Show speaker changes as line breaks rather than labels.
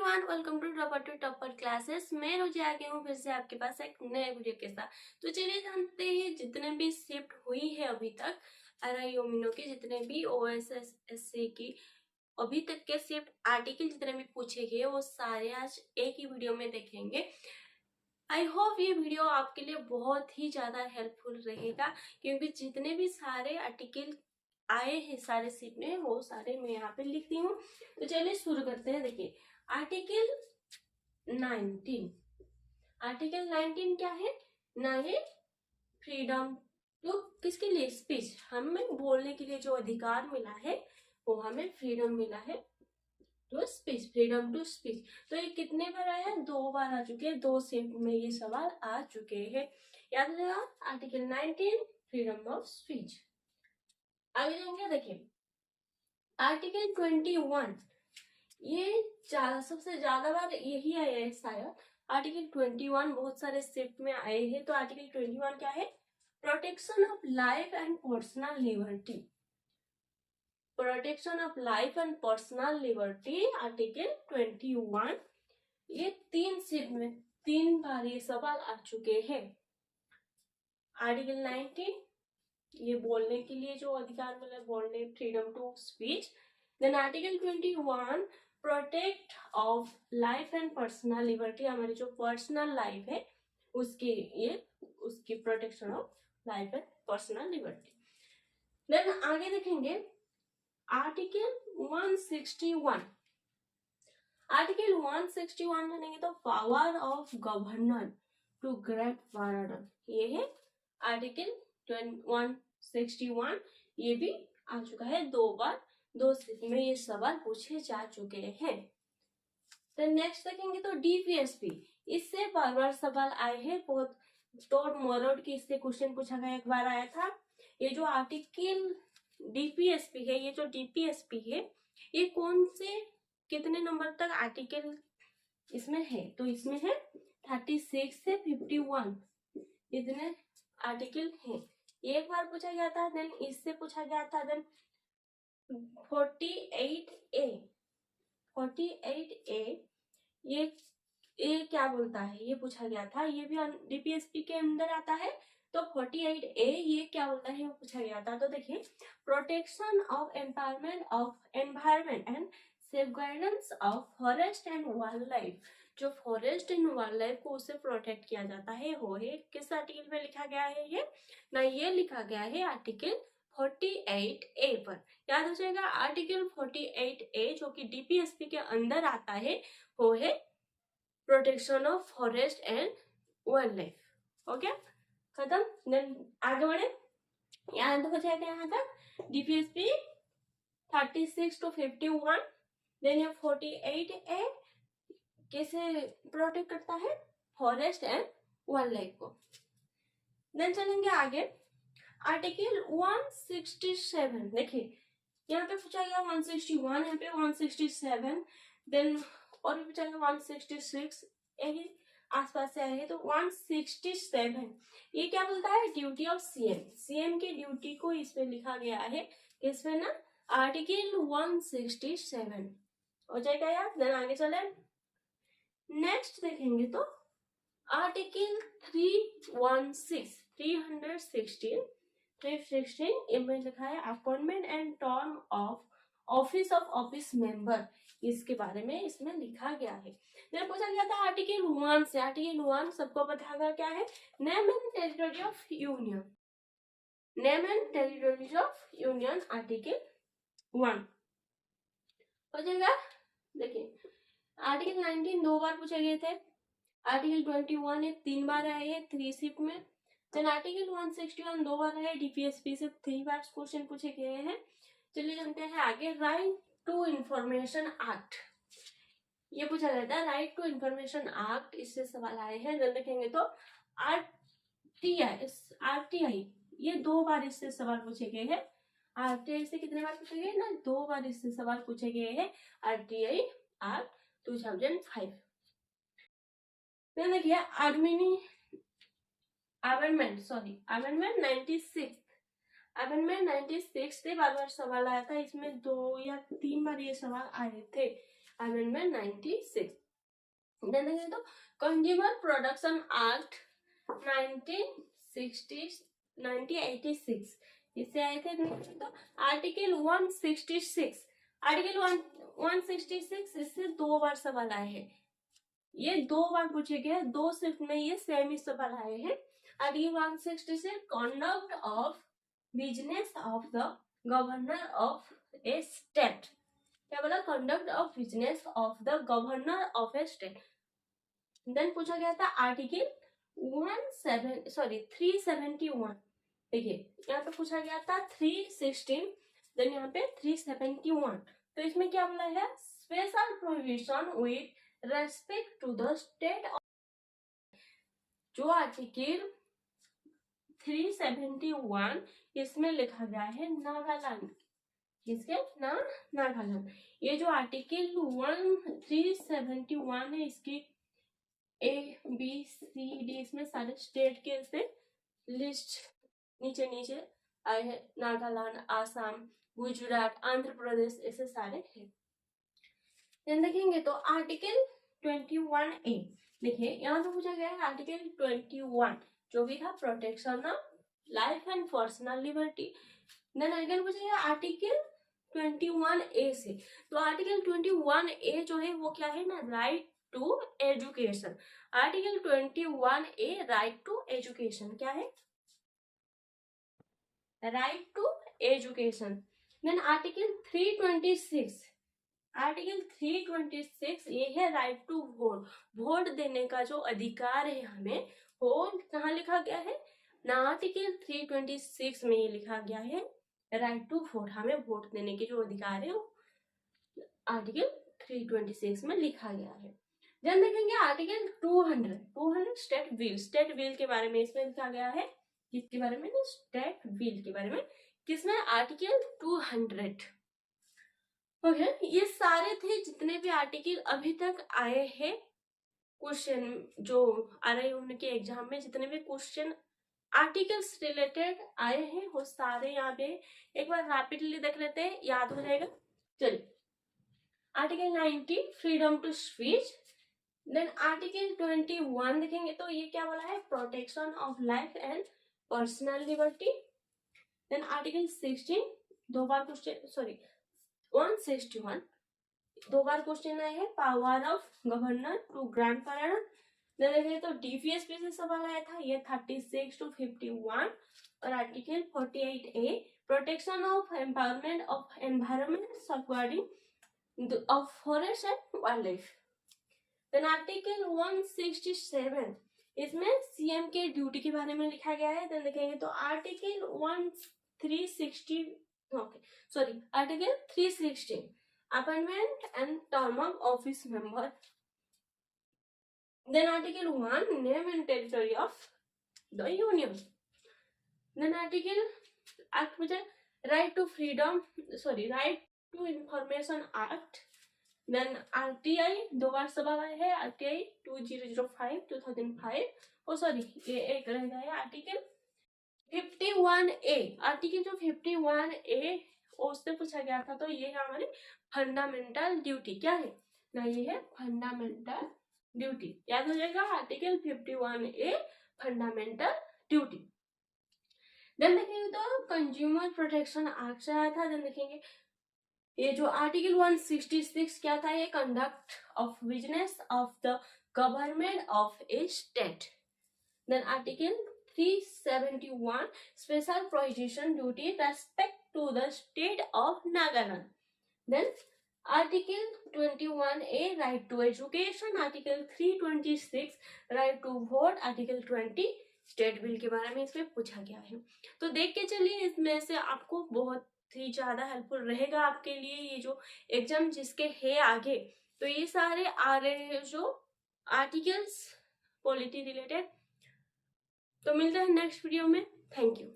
Everyone, welcome to topper classes. मैं Rosy आ गई हूँ फिर से आपके पास एक नए वीडियो के साथ। तो चलिए जानते हैं जितने भी शिफ्ट हुई है अभी तक RI ओमिनो की, जितने भी OSSC की अभी तक के शिफ्ट आर्टिकल जितने भी पूछे गए वो सारे आज एक ही वीडियो में देखेंगे। आई होप ये वीडियो आपके लिए बहुत ही ज्यादा हेल्पफुल रहेगा, क्योंकि जितने भी सारे आर्टिकल आए हैं सारे शिफ्ट में वो सारे मैं यहाँ पे लिखती हूँ। तो चलिए शुरू करते हैं। देखिए आर्टिकल 19, आर्टिकल 19 क्या है ना, ये फ्रीडम टू किसके लिए, स्पीच, हमें बोलने के लिए जो अधिकार मिला है वो हमें फ्रीडम मिला है to speech, freedom to speech. तो ये कितने बार आया है, 2 बार आ चुके हैं, 2 शिफ्ट में ये सवाल आ चुके हैं। याद रखेगा आर्टिकल 19 फ्रीडम ऑफ स्पीच। आगे जाएंगे। देखिए आर्टिकल 21, ये सबसे ज्यादा बार यही आया है शायद। आर्टिकल 21 बहुत सारे शिफ्ट में आए हैं। तो आर्टिकल 21 क्या है, protection of life and personal liberty, protection of life and personal liberty, article 21। ये 3 शिफ्ट में 3 बार ये सवाल आ चुके हैं। आर्टिकल 19 ये बोलने के लिए जो अधिकार मिला, बोलने, freedom to speech. Then article 21 protect of life and personal liberty, हमारी जो पर्सनल लाइफ है उसकी, ये उसकी protection of life and personal liberty. Then आगे देखेंगे आर्टिकल 161, आर्टिकल 161 जानेंगे तो power of governor to grant pardon, ये है आर्टिकल 161। ये भी आ चुका है 2 बार, 2 शिफ्ट में ये सवाल पूछे जा चुके हैं। तो नेक्स्ट देखेंगे तो DPSP, इससे बार बार सवाल आए हैं, बहुत तोड़ मरोड़ की इससे क्वेश्चन पूछा गया, एक बार आया था। ये जो आर्टिकल DPSP है, ये जो DPSP है ये कौन से कितने नंबर तक आर्टिकल इसमें है, तो इसमें है 36 से 51 इतने आर्टिकल हैं। एक बार पूछा गया था, देन इससे पूछा गया था, देन 48A, 48A ये क्या बोलता है, ये पूछा गया था, ये भी DPSP के अंदर आता है। तो 48A ये क्या बोलता है वो पूछा गया था। तो देखिए protection of environment and safeguarding of forest and wildlife, जो फॉरेस्ट एंड वाइल्ड लाइफ को उसे प्रोटेक्ट किया जाता है वो है किस आर्टिकल में लिखा गया है, ये ना ये लिखा गया है आर्टिकल 48A पर। याद हो जाएगा आर्टिकल 48A जो कि DPSP के अंदर आता है वो है protection of forest and wild life. Okay खत्म। देन आगे बढ़े, यहाँ हो जाएगा यहाँ तक DPSP 36 to 51। देन ये 48A कैसे प्रोटेक्ट करता है, फॉरेस्ट एंड वाइल्ड लाइफ को। देन चलेंगे आगे आर्टिकल 167। देखिए यहाँ पे पूछा गया 161, यहाँ पे 167, देन और भी पूछा गया 166, यही आसपास से आएंगे। तो 167 ये क्या बोलता है, ड्यूटी ऑफ CM की ड्यूटी को इसमें लिखा गया है, इसमें ना आर्टिकल 167 हो जाएगा यार। देन आगे चले, नेक्स्ट देखेंगे तो आर्टिकल 316 इनमें लिखा है appointment and term of office member, इसके बारे में इसमें लिखा गया है। फिर पूछा गया था आर्टिकल 1 से, आर्टिकल 1 सबको पता होगा क्या है, name and territory of union, name and territories of union article 1 हो जाएगा। देखिए आर्टिकल 19 2 बार पूछे गए थे, आर्टिकल 21 ये 3 बार आए हैं 3 शिफ्ट में। देन आर्टिकल 161 2 बार है, DPSP से 3 बार क्वेश्चन पूछे गए हैं। चलिए जानते हैं आगे, राइट टू इंफॉर्मेशन एक्ट, ये पूछा गया था राइट टू इंफॉर्मेशन एक्ट, इससे सवाल आए हैं। देन देखेंगे तो RTI ये 2 बार इससे सवाल पूछे गए हैं। RTI से कितने बार पूछे गए ना, 2 बार इससे सवाल पूछे गए हैं, RTI एक्ट 2005। देखिए अमेंडमेंट 96 से बार बार सवाल आया था, इसमें 2 या 3 बार ये सवाल आए थे। अमेंडमेंट 96। देन देखेंगे तो कंज्यूमर प्रोडक्शन एक्ट 1986 इससे आए थे। तो आर्टिकल 166 इससे 2 बार सवाल आए हैं, ये 2 बार पूछे गए, 2 शिफ्ट में ये सेम ही सवाल आए हैं। Article 166 conduct of business of the governor of a state, क्या बोला, conduct of business of the governor of a state. Then पूछा गया था आर्टिकल 371, देखिए यहाँ पे पूछा गया था 316, देन यहाँ पे 371। तो इसमें क्या बोला है, special provision with respect to the state. जो आर्टिकल 371 इसमें लिखा गया है नागालैंड, किसके नाम, नागालैंड। ये जो आर्टिकल 371 है, इसकी ABCD इसमें सारे स्टेट के ऐसे लिस्ट नीचे नीचे आए हैं, नागालैंड, आसाम, गुजरात, आंध्र प्रदेश, ऐसे सारे हैं। देन देखेंगे तो आर्टिकल 21A, देखिए यहाँ पे पूछा गया है आर्टिकल 21 जो भी था protection of life and personal liberty. Then article पूछा गया आर्टिकल 21A से, तो आर्टिकल 21A जो है वो क्या है ना, right to education. Article 21A right to education क्या है, right to education. Then article 326 ये है राइट टू वोट, वोट देने का जो अधिकार है हमें, वो कहाँ लिखा गया है ना, आर्टिकल 326 में ये लिखा गया है राइट टू वोट, हमें वोट देने के जो अधिकार है वो आर्टिकल 326 में लिखा गया है। जब देखेंगे आर्टिकल 200 स्टेट विल के बारे में इसमें लिखा गया है, किसके बारे में, स्टेट विल के बारे में, किसमें, आर्टिकल 200। ओके, ये सारे थे जितने भी आर्टिकल अभी तक आए हैं, क्वेश्चन जो आ रहे हैं उनके एग्जाम में, जितने भी क्वेश्चन आर्टिकल्स रिलेटेड आए हैं वो सारे यहाँ पे एक बार रैपिडली देख लेते हैं, याद हो जाएगा। चलिए, article 90 freedom to speech. Then article 21 देखेंगे तो ये क्या बोला है, protection of life and personal liberty. Then article 16 दो बार क्वेश्चन, सॉरी 161 दो बार क्वेश्चन आए हैं, power of governor to grant pardon. देखें तो डीपीएसपी से सवाल आया था, ये 36 to 51। और article 48A protection of empowerment of environment safeguarding of forest and wildlife. Then article 167 इसमें सीएम के ड्यूटी के बारे में लिखा गया है। देन देखेंगे तो article 316 appointment and term of office member. Then Article 1 name and territory of the union. Then Article Act with right to information Act. Then RTI दो बार सवाल आए हैं, RTI 2005 ये एक रह गया है। आर्टिकल 51A, आर्टिकल जो 51A उससे पूछा गया था, तो ये है हमारी फंडामेंटल ड्यूटी, क्या है ना, ये है फंडामेंटल ड्यूटी, याद हो जाएगा article 51A fundamental duty. Then देखेंगे तो कंज्यूमर प्रोटेक्शन एक्ट आया था। देन देखेंगे ये जो आर्टिकल 166 क्या था, ये conduct of business of the government of a state. Then article 371 special prohibition duty respect to the state of Nagaland. Then article 21A right to education, article 326 right to vote, article 20 state bill के बारे में इसमें पूछा गया है। तो देख के चलिए, इसमें से आपको बहुत ही ज्यादा हेल्पफुल रहेगा आपके लिए ये जो एग्जाम जिसके है आगे। तो ये सारे आ रहे हैं जो आर्टिकल्स पॉलिटी रिलेटेड। तो मिलते हैं नेक्स्ट वीडियो में, थैंक यू।